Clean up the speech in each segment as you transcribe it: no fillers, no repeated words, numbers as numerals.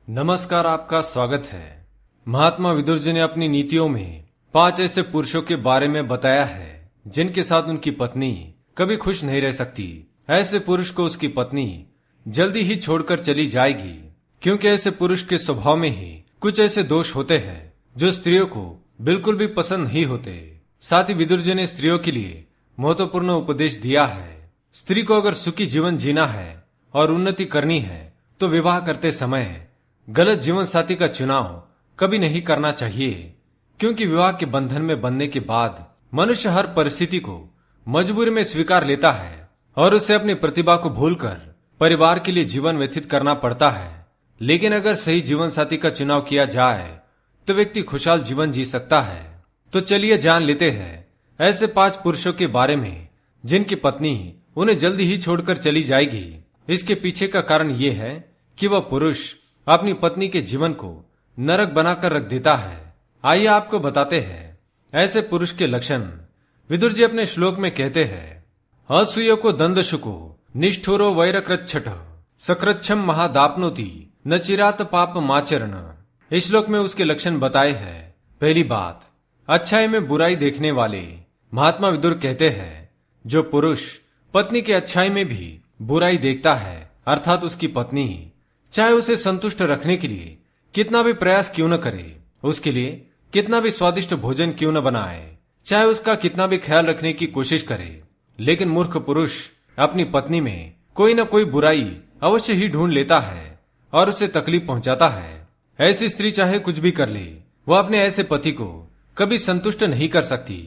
नमस्कार, आपका स्वागत है। महात्मा विदुर जी ने अपनी नीतियों में 5 ऐसे पुरुषों के बारे में बताया है जिनके साथ उनकी पत्नी कभी खुश नहीं रह सकती। ऐसे पुरुष को उसकी पत्नी जल्दी ही छोड़कर चली जाएगी, क्योंकि ऐसे पुरुष के स्वभाव में ही कुछ ऐसे दोष होते हैं जो स्त्रियों को बिल्कुल भी पसंद नहीं होते। साथ ही विदुर जी ने स्त्रियों के लिए महत्वपूर्ण उपदेश दिया है। स्त्री को अगर सुखी जीवन जीना है और उन्नति करनी है तो विवाह करते समय गलत जीवन साथी का चुनाव कभी नहीं करना चाहिए, क्योंकि विवाह के बंधन में बंधने के बाद मनुष्य हर परिस्थिति को मजबूरी में स्वीकार लेता है और उसे अपनी प्रतिभा को भूलकर परिवार के लिए जीवन व्यतीत करना पड़ता है। लेकिन अगर सही जीवन साथी का चुनाव किया जाए तो व्यक्ति खुशहाल जीवन जी सकता है। तो चलिए जान लेते हैं ऐसे 5 पुरुषों के बारे में जिनकी पत्नी उन्हें जल्दी ही छोड़कर चली जाएगी। इसके पीछे का कारण यह है कि वह पुरुष अपनी पत्नी के जीवन को नरक बनाकर रख देता है। आइए आपको बताते हैं ऐसे पुरुष के लक्षण। विदुर जी अपने श्लोक में कहते हैं, असूयो को दंदशुको निष्ठुरो वैरकृच्छठ सकृच्छम महादापनोति न चिरात पाप माचरण। इस श्लोक में उसके लक्षण बताए हैं। पहली बात, अच्छाई में बुराई देखने वाले। महात्मा विदुर कहते हैं, जो पुरुष पत्नी के अच्छाई में भी बुराई देखता है, अर्थात उसकी पत्नी चाहे उसे संतुष्ट रखने के लिए कितना भी प्रयास क्यों न करे, उसके लिए कितना भी स्वादिष्ट भोजन क्यों न बनाए, चाहे उसका कितना भी ख्याल रखने की कोशिश करे, लेकिन मूर्ख पुरुष अपनी पत्नी में कोई न कोई बुराई अवश्य ही ढूंढ लेता है और उसे तकलीफ पहुंचाता है। ऐसी स्त्री चाहे कुछ भी कर ले, वह अपने ऐसे पति को कभी संतुष्ट नहीं कर सकती।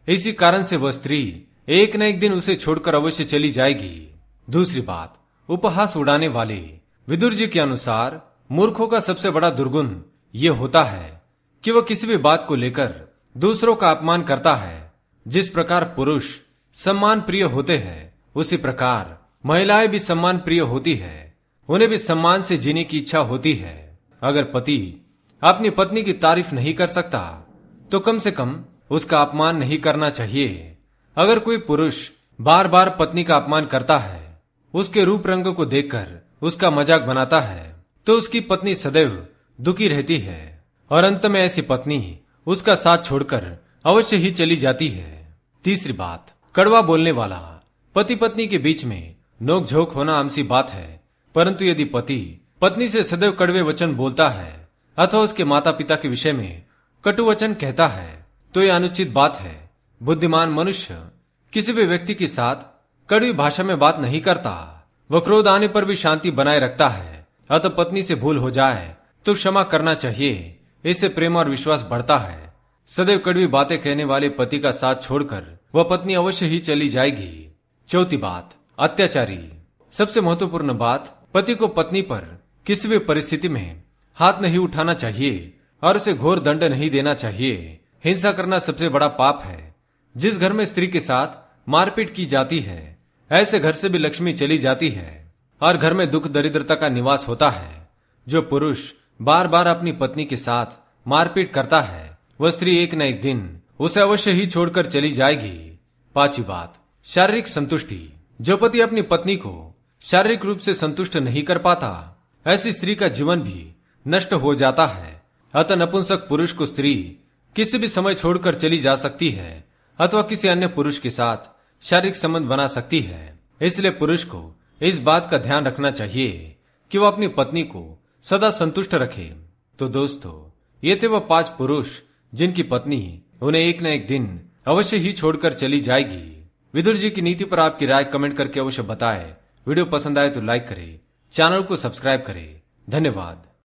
इसी कारण से वह स्त्री एक न एक दिन उसे छोड़कर अवश्य चली जाएगी। दूसरी बात, उपहास उड़ाने वाले। विदुर जी के अनुसार मूर्खों का सबसे बड़ा दुर्गुण यह होता है कि वह किसी भी बात को लेकर दूसरों का अपमान करता है। जिस प्रकार पुरुष सम्मान प्रिय होते हैं, उसी प्रकार महिलाएं भी सम्मान प्रिय होती है। उन्हें भी सम्मान से जीने की इच्छा होती है। अगर पति अपनी पत्नी की तारीफ नहीं कर सकता तो कम से कम उसका अपमान नहीं करना चाहिए। अगर कोई पुरुष बार बार पत्नी का अपमान करता है, उसके रूप रंग को देखकर उसका मजाक बनाता है, तो उसकी पत्नी सदैव दुखी रहती है और अंत में ऐसी पत्नी उसका साथ छोड़कर अवश्य ही चली जाती है। तीसरी बात, कड़वा बोलने वाला। पति पत्नी के बीच में नोकझोंक होना आम सी बात है, परंतु यदि पति पत्नी से सदैव कड़वे वचन बोलता है अथवा उसके माता पिता के विषय में कटु वचन कहता है तो यह अनुचित बात है। बुद्धिमान मनुष्य किसी भी व्यक्ति के साथ कड़वी भाषा में बात नहीं करता। वह क्रोध आने पर भी शांति बनाए रखता है। अतः पत्नी से भूल हो जाए तो क्षमा करना चाहिए। इससे प्रेम और विश्वास बढ़ता है। सदैव कड़वी बातें कहने वाले पति का साथ छोड़कर वह पत्नी अवश्य ही चली जाएगी। चौथी बात, अत्याचारी। सबसे महत्वपूर्ण बात, पति को पत्नी पर किसी भी परिस्थिति में हाथ नहीं उठाना चाहिए और उसे घोर दंड नहीं देना चाहिए। हिंसा करना सबसे बड़ा पाप है। जिस घर में स्त्री के साथ मारपीट की जाती है, ऐसे घर से भी लक्ष्मी चली जाती है और घर में दुख दरिद्रता का निवास होता है। जो पुरुष बार बार अपनी पत्नी के साथ मारपीट करता है, वह स्त्री एक न एक दिन उसे अवश्य ही छोड़कर चली जाएगी। पांचवी बात, शारीरिक संतुष्टि। जो पति अपनी पत्नी को शारीरिक रूप से संतुष्ट नहीं कर पाता, ऐसी स्त्री का जीवन भी नष्ट हो जाता है। अतः नपुंसक पुरुष को स्त्री किसी भी समय छोड़कर चली जा सकती है अथवा किसी अन्य पुरुष के साथ शारीरिक संबंध बना सकती है। इसलिए पुरुष को इस बात का ध्यान रखना चाहिए कि वह अपनी पत्नी को सदा संतुष्ट रखे। तो दोस्तों, ये थे वह 5 पुरुष जिनकी पत्नी उन्हें एक न एक दिन अवश्य ही छोड़कर चली जाएगी। विदुर जी की नीति पर आपकी राय कमेंट करके अवश्य बताएं। वीडियो पसंद आए तो लाइक करें, चैनल को सब्सक्राइब करें। धन्यवाद।